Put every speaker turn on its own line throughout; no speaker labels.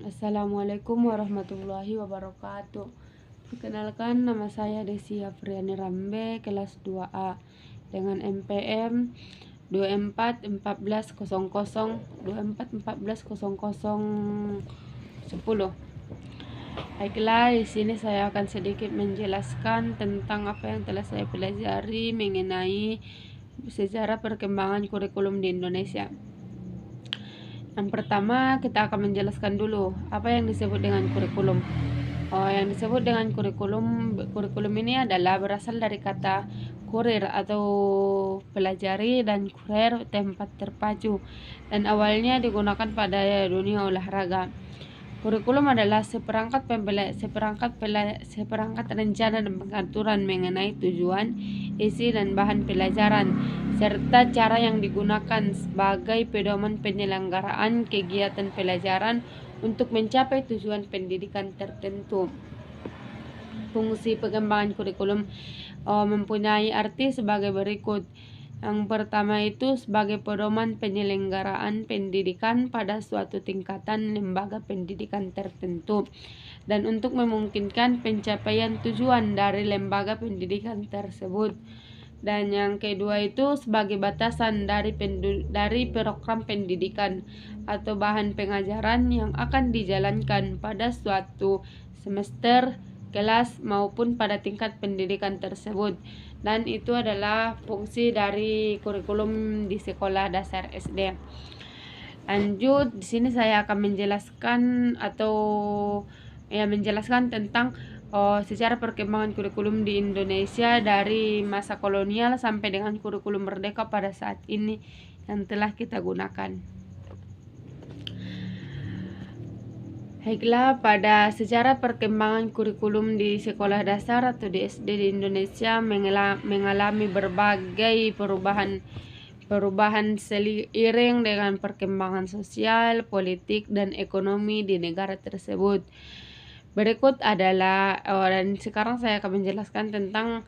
Assalamualaikum warahmatullahi wabarakatuh. Perkenalkan, nama saya Desi Afriani Rambe, kelas 2A dengan MPM 241400 Baiklah, di sini saya akan sedikit menjelaskan tentang apa yang telah saya pelajari mengenai sejarah perkembangan kurikulum di Indonesia. Yang pertama, kita akan menjelaskan dulu apa yang disebut dengan kurikulum. Yang disebut dengan kurikulum ini adalah berasal dari kata kurir atau pelajari dan kurir tempat terpacu, dan awalnya digunakan pada dunia olahraga. Kurikulum adalah seperangkat rencana dan pengaturan mengenai tujuan, isi dan bahan pelajaran, serta cara yang digunakan sebagai pedoman penyelenggaraan kegiatan pelajaran untuk mencapai tujuan pendidikan tertentu. Fungsi pengembangan kurikulum mempunyai arti sebagai berikut. Yang pertama itu sebagai pedoman penyelenggaraan pendidikan pada suatu tingkatan lembaga pendidikan tertentu, dan untuk memungkinkan pencapaian tujuan dari lembaga pendidikan tersebut. Dan yang kedua itu sebagai batasan dari program pendidikan atau bahan pengajaran yang akan dijalankan pada suatu semester, kelas maupun pada tingkat pendidikan tersebut. Dan itu adalah fungsi dari kurikulum di sekolah dasar SD. Lanjut, di sini saya akan menjelaskan tentang sejarah perkembangan kurikulum di Indonesia dari masa kolonial sampai dengan kurikulum merdeka pada saat ini yang telah kita gunakan. Baiklah, pada sejarah perkembangan kurikulum di sekolah dasar atau di SD di Indonesia mengalami berbagai perubahan seiring dengan perkembangan sosial, politik, dan ekonomi di negara tersebut. Berikut adalah dan sekarang saya akan menjelaskan tentang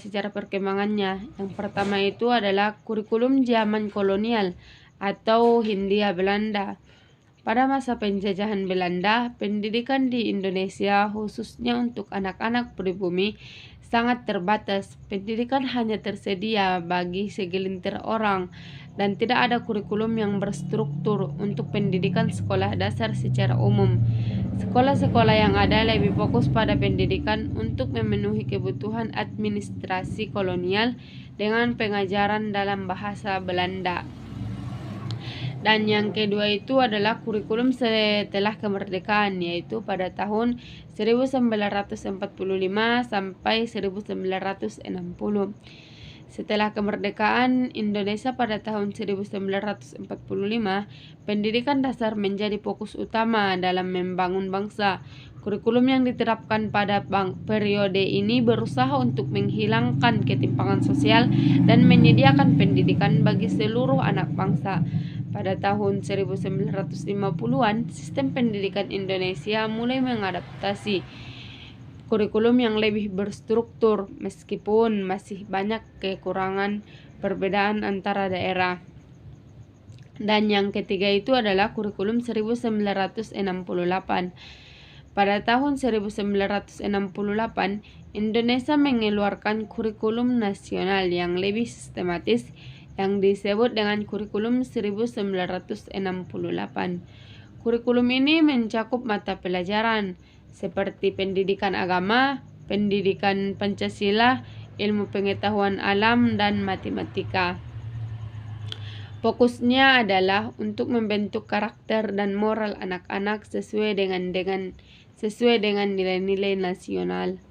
sejarah perkembangannya. Yang pertama itu adalah kurikulum zaman kolonial atau Hindia Belanda. Pada masa penjajahan Belanda, pendidikan di Indonesia khususnya untuk anak-anak pribumi sangat terbatas. Pendidikan hanya tersedia bagi segelintir orang dan tidak ada kurikulum yang berstruktur untuk pendidikan sekolah dasar secara umum. Sekolah-sekolah yang ada lebih fokus pada pendidikan untuk memenuhi kebutuhan administrasi kolonial dengan pengajaran dalam bahasa Belanda. Dan yang kedua itu adalah kurikulum setelah kemerdekaan, yaitu pada tahun 1945 sampai 1960. Setelah kemerdekaan Indonesia pada tahun 1945, pendidikan dasar menjadi fokus utama dalam membangun bangsa. Kurikulum yang diterapkan pada periode ini berusaha untuk menghilangkan ketimpangan sosial dan menyediakan pendidikan bagi seluruh anak bangsa. Pada tahun 1950-an, sistem pendidikan Indonesia mulai mengadaptasi kurikulum yang lebih berstruktur meskipun masih banyak kekurangan perbedaan antara daerah. Dan yang ketiga itu adalah kurikulum 1968. Pada tahun 1968, Indonesia mengeluarkan kurikulum nasional yang lebih sistematis yang disebut dengan kurikulum 1968. Kurikulum ini mencakup mata pelajaran seperti pendidikan agama, pendidikan Pancasila, ilmu pengetahuan alam, dan matematika. Fokusnya adalah untuk membentuk karakter dan moral anak-anak sesuai dengan nilai-nilai nasional.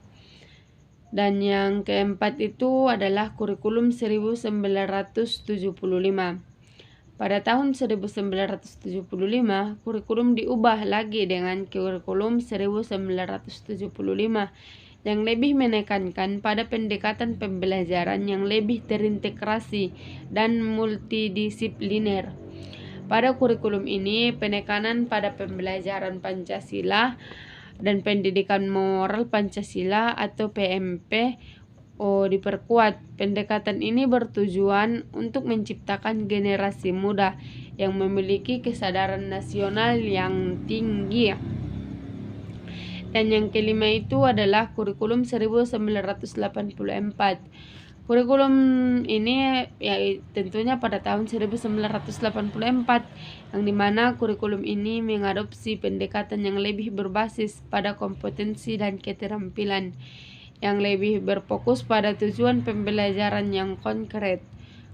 Dan yang keempat itu adalah kurikulum 1975. Pada tahun 1975, kurikulum diubah lagi dengan kurikulum 1975 yang lebih menekankan pada pendekatan pembelajaran yang lebih terintegrasi dan multidisipliner. Pada kurikulum ini, penekanan pada pembelajaran Pancasila dan pendidikan moral Pancasila atau PMP diperkuat. Pendekatan ini bertujuan untuk menciptakan generasi muda yang memiliki kesadaran nasional yang tinggi. Dan yang kelima itu adalah kurikulum 1984. Kurikulum ini ya tentunya pada tahun 1984, yang dimana kurikulum ini mengadopsi pendekatan yang lebih berbasis pada kompetensi dan keterampilan, yang lebih berfokus pada tujuan pembelajaran yang konkret.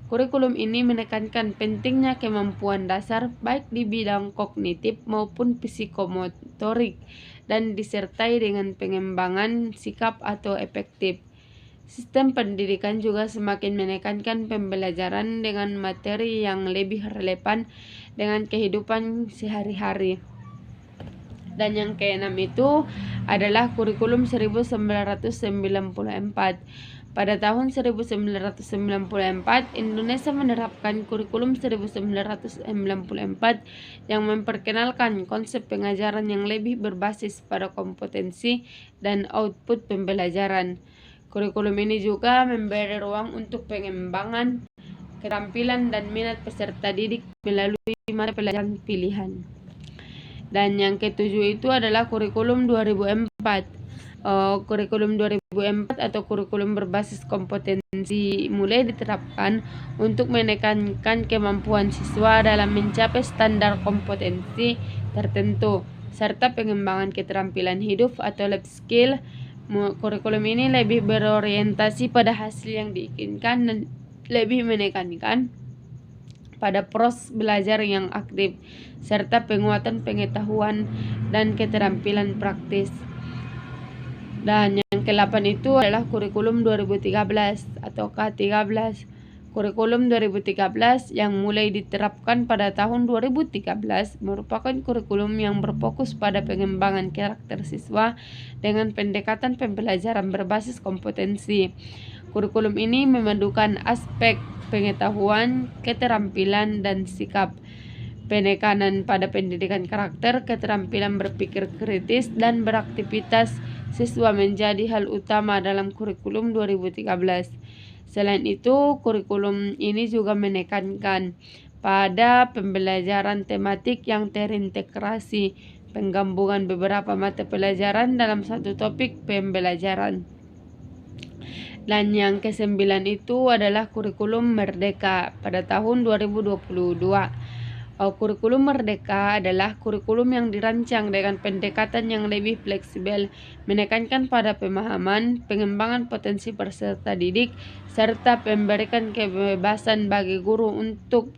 Kurikulum ini menekankan pentingnya kemampuan dasar baik di bidang kognitif maupun psikomotorik dan disertai dengan pengembangan sikap atau efektif. Sistem pendidikan juga semakin menekankan pembelajaran dengan materi yang lebih relevan dengan kehidupan sehari-hari. Dan yang keenam itu adalah kurikulum 1994. Pada tahun 1994, Indonesia menerapkan kurikulum 1994 yang memperkenalkan konsep pengajaran yang lebih berbasis pada kompetensi dan output pembelajaran. Kurikulum ini juga memberi ruang untuk pengembangan keterampilan dan minat peserta didik melalui mata pelajaran pilihan. Dan yang ketujuh itu adalah kurikulum 2004. Kurikulum 2004 atau kurikulum berbasis kompetensi mulai diterapkan untuk menekankan kemampuan siswa dalam mencapai standar kompetensi tertentu serta pengembangan keterampilan hidup atau life skill. Kurikulum ini lebih berorientasi pada hasil yang diinginkan dan lebih menekankan pada proses belajar yang aktif serta penguatan pengetahuan dan keterampilan praktis. Dan yang ke-8 itu adalah kurikulum 2013 atau K13. Kurikulum 2013 yang mulai diterapkan pada tahun 2013 merupakan kurikulum yang berfokus pada pengembangan karakter siswa dengan pendekatan pembelajaran berbasis kompetensi. Kurikulum ini memadukan aspek pengetahuan, keterampilan, dan sikap. Penekanan pada pendidikan karakter, keterampilan berpikir kritis, dan beraktivitas siswa menjadi hal utama dalam kurikulum 2013. Selain itu, kurikulum ini juga menekankan pada pembelajaran tematik yang terintegrasi, penggabungan beberapa mata pelajaran dalam satu topik pembelajaran. Dan yang ke-9 itu adalah kurikulum Merdeka pada tahun 2022. Kurikulum Merdeka adalah kurikulum yang dirancang dengan pendekatan yang lebih fleksibel, menekankan pada pemahaman, pengembangan potensi peserta didik, serta memberikan kebebasan bagi guru untuk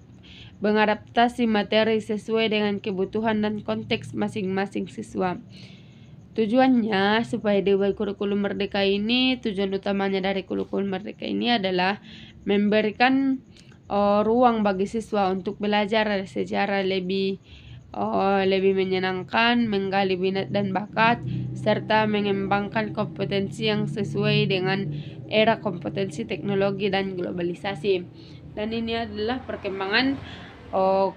mengadaptasi materi sesuai dengan kebutuhan dan konteks masing-masing siswa. Tujuannya supaya dibuat kurikulum Merdeka ini, tujuan utamanya dari kurikulum Merdeka ini adalah memberikan ruang bagi siswa untuk belajar secara lebih menyenangkan, menggali minat dan bakat, serta mengembangkan kompetensi yang sesuai dengan era kompetensi teknologi dan globalisasi. Dan ini adalah perkembangan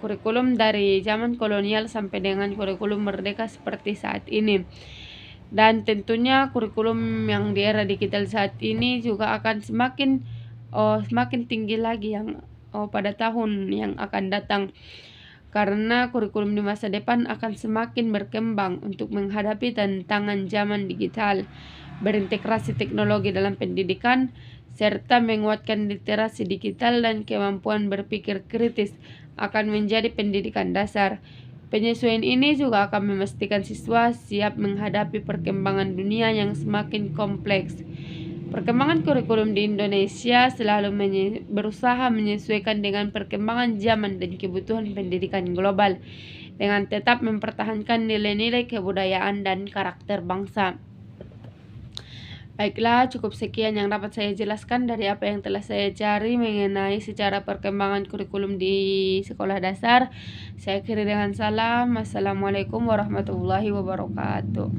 kurikulum dari zaman kolonial sampai dengan kurikulum Merdeka seperti saat ini. Dan tentunya kurikulum yang di era digital saat ini juga akan semakin tinggi lagi yang pada tahun yang akan datang, karena kurikulum di masa depan akan semakin berkembang untuk menghadapi tantangan zaman digital, berintegrasi teknologi dalam pendidikan, serta menguatkan literasi digital dan kemampuan berpikir kritis akan menjadi pendidikan dasar. Penyesuaian ini juga akan memastikan siswa siap menghadapi perkembangan dunia yang semakin kompleks. Perkembangan kurikulum di Indonesia selalu berusaha menyesuaikan dengan perkembangan zaman dan kebutuhan pendidikan global, dengan tetap mempertahankan nilai-nilai kebudayaan dan karakter bangsa. Baiklah, cukup sekian yang dapat saya jelaskan dari apa yang telah saya cari mengenai secara perkembangan kurikulum di sekolah dasar. Saya akhiri dengan salam. Assalamualaikum warahmatullahi wabarakatuh.